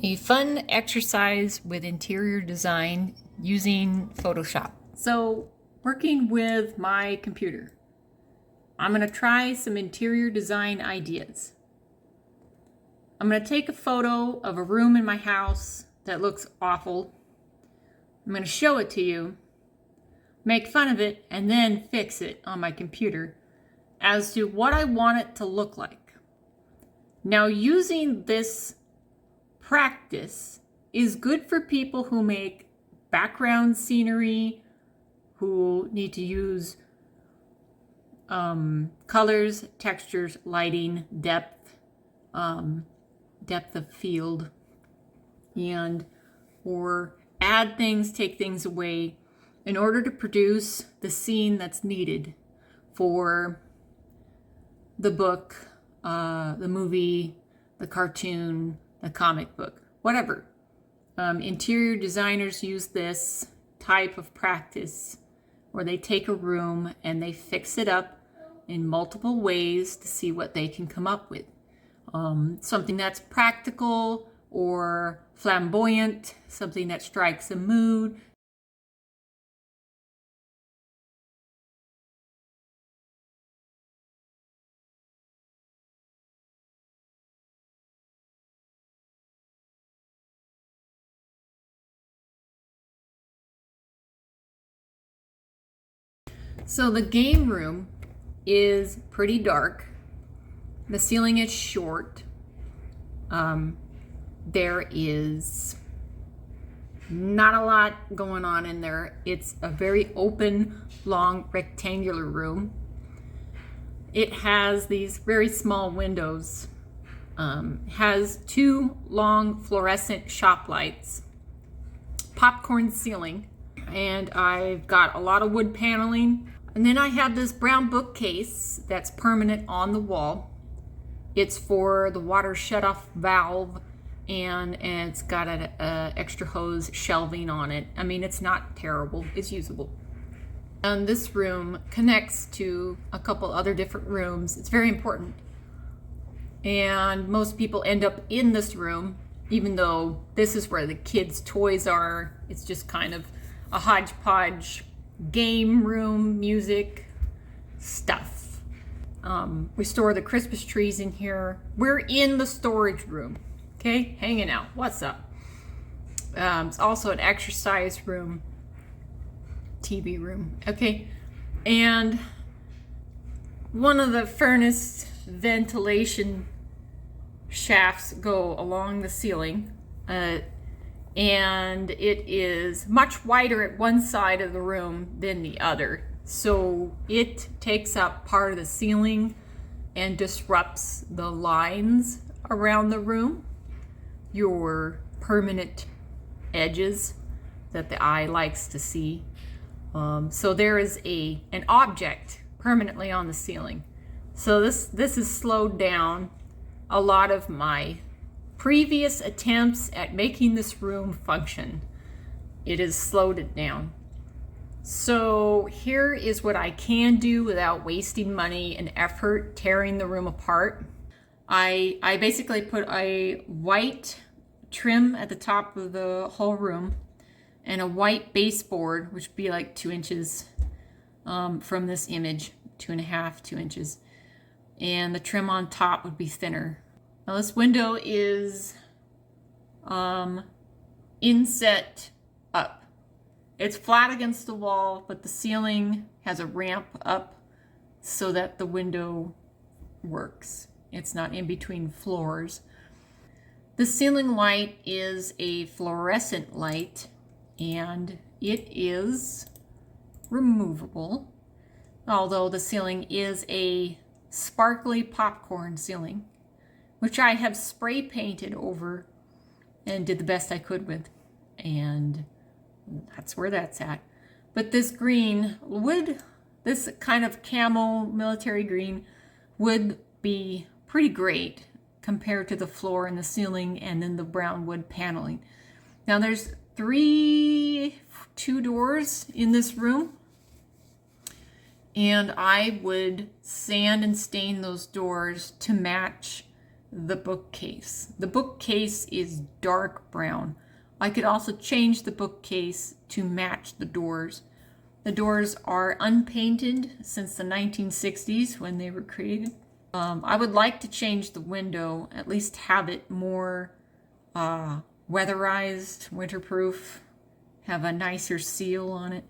A fun exercise with interior design using Photoshop. So, working with my computer, I'm going to try some interior design ideas. I'm going to take a photo of a room in my house that looks awful. I'm going to show it to you, make fun of it, and then fix it on my computer as to what I want it to look like. Now, using this practice is good for people who make background scenery, who need to use colors, textures, lighting, depth of field, and or add things, take things away in order to produce the scene that's needed for the book, the movie, the cartoon, the comic book, whatever. Interior designers use this type of practice where they take a room and they fix it up in multiple ways to see what they can come up with. Something that's practical or flamboyant, something that strikes a mood. So the game room is pretty dark. The ceiling is short. There is not a lot going on in there. It's a very open, long, rectangular room. It has these very small windows. Has two long fluorescent shop lights, popcorn ceiling, and I've got a lot of wood paneling. And then I have this brown bookcase that's permanent on the wall. It's for the water shutoff valve, and it's got an extra hose shelving on it. I mean, it's not terrible, it's usable. And this room connects to a couple other different rooms. It's very important. And most people end up in this room, even though this is where the kids' toys are. It's just kind of a hodgepodge game room, music, stuff. We store the Christmas trees in here. We're in the storage room, okay? Hanging out. What's up? It's also an exercise room, TV room, okay? And one of the furnace ventilation shafts go along the ceiling, and it is much wider at one side of the room than the other. So it takes up part of the ceiling and disrupts the lines around the room, your permanent edges that the eye likes to see. So there is an object permanently on the ceiling. So this has slowed down a lot of my previous attempts at making this room function. It has slowed it down. So here is what I can do without wasting money and effort tearing the room apart. I basically put a white trim at the top of the whole room and a white baseboard, which would be like 2 inches from this image, 2.5, 2 inches. And the trim on top would be thinner. Now this window is inset up. It's flat against the wall, but the ceiling has a ramp up so that the window works. It's not in between floors. The ceiling light is a fluorescent light, and it is removable, although the ceiling is a sparkly popcorn ceiling, which I have spray painted over and did the best I could with, and that's where that's at. But this green would, this kind of camo military green, would be pretty great compared to the floor and the ceiling and then the brown wood paneling. Now there's two doors in this room, and I would sand and stain those doors to match the bookcase. The bookcase is dark brown. I could also change the bookcase to match the doors. The doors are unpainted since the 1960s when they were created. I would like to change the window, at least have it more weatherized, winterproof, have a nicer seal on it.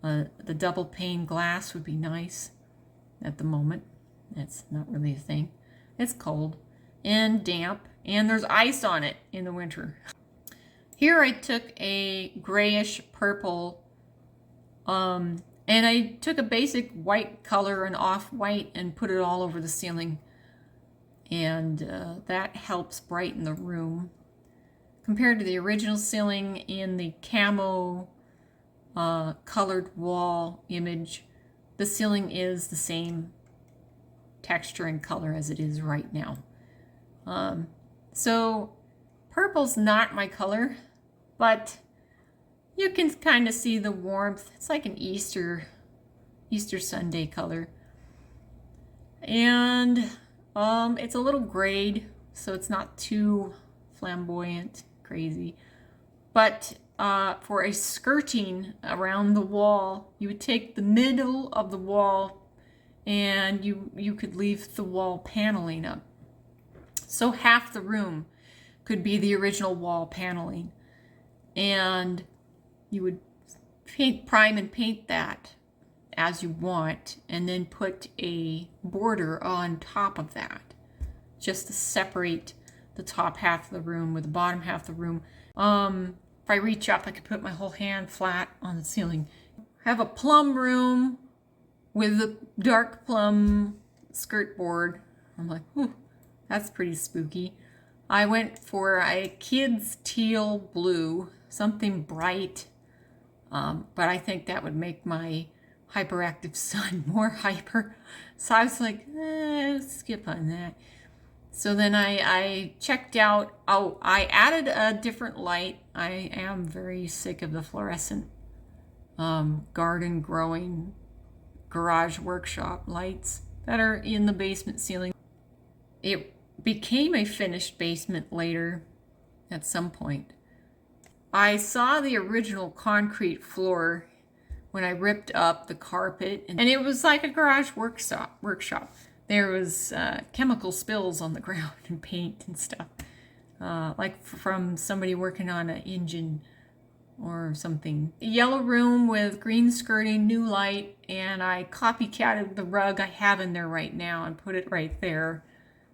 The double pane glass would be nice at the moment. That's not really a thing. It's cold and damp, and there's ice on it in the winter. Here I took a grayish purple, and I took a basic white color, an off-white, and put it all over the ceiling. And that helps brighten the room. Compared to the original ceiling in the camo colored wall image, the ceiling is the same texture and color as it is right now. So purple's not my color, but you can kind of see the warmth. It's like an Easter Sunday color. And it's a little grayed, so it's not too flamboyant, crazy. But for a skirting around the wall, you would take the middle of the wall and you could leave the wall paneling up. So half the room could be the original wall paneling. And you would prime and paint that as you want, and then put a border on top of that, just to separate the top half of the room with the bottom half of the room. If I reach up, I could put my whole hand flat on the ceiling. I have a plum room with a dark plum skirt board. I'm like, ooh, that's pretty spooky. I went for a kid's teal blue, something bright, but I think that would make my hyperactive son more hyper. So I was like, skip on that. So then I checked out, I added a different light. I am very sick of the fluorescent garden growing garage workshop lights that are in the basement ceiling. It became a finished basement later at some point. I saw the original concrete floor when I ripped up the carpet, and it was like a garage workshop. There was chemical spills on the ground and paint and stuff, like from somebody working on an engine or something. A yellow room with green skirting, new light, and I copycatted the rug I have in there right now and put it right there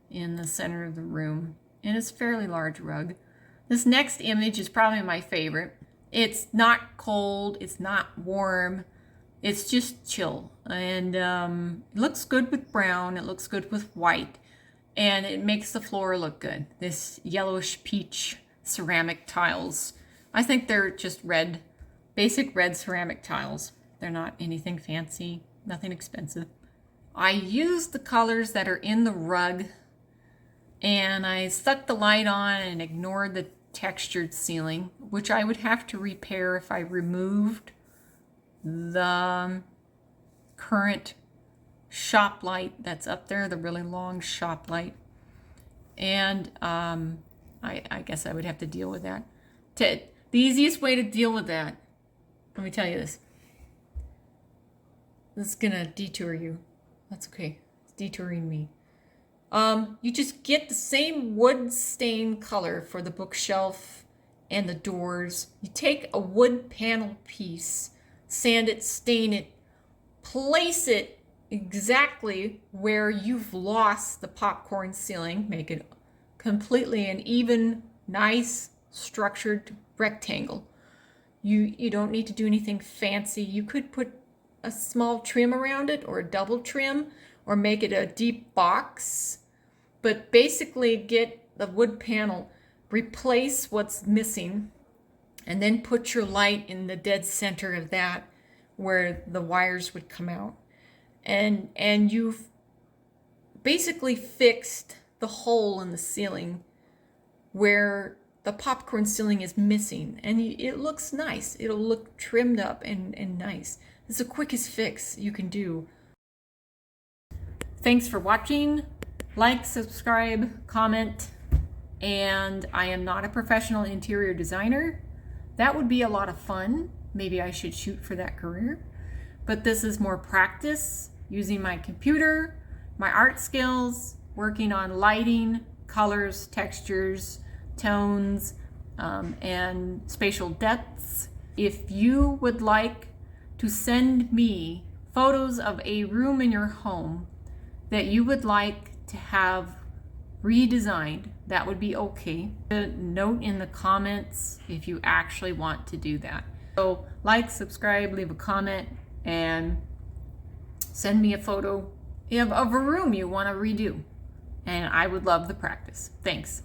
in the center of the room. And it's a fairly large rug. This next image is probably my favorite. It's not cold, it's not warm, it's just chill. And it looks good with brown, it looks good with white, and it makes the floor look good. This yellowish peach ceramic tiles. I think they're just red, basic red ceramic tiles. They're not anything fancy, nothing expensive. I used the colors that are in the rug, and I stuck the light on and ignored the textured ceiling, which I would have to repair if I removed the current shop light that's up there, the really long shop light. And I guess I would have to deal with that. The easiest way to deal with that, let me tell you this. This is gonna detour you. That's okay. It's detouring me. You just get the same wood stain color for the bookshelf and the doors. You take a wood panel piece, sand it, stain it, place it exactly where you've lost the popcorn ceiling, make it completely an even, nice, structured rectangle. You don't need to do anything fancy. You could put a small trim around it or a double trim or make it a deep box. But basically get the wood panel, replace what's missing, and then put your light in the dead center of that where the wires would come out. And you've basically fixed the hole in the ceiling where the popcorn ceiling is missing. And it looks nice. It'll look trimmed up and nice. It's the quickest fix you can do. Thanks for watching. Like, subscribe, comment, and I am not a professional interior designer. That would be a lot of fun. Maybe I should shoot for that career. But this is more practice, using my computer, my art skills, working on lighting, colors, textures, tones, and spatial depths. If you would like to send me photos of a room in your home that you would like to have redesigned, that would be okay. Note in the comments if you actually want to do that. So like, subscribe, leave a comment, and send me a photo of a room you want to redo. And I would love the practice. Thanks.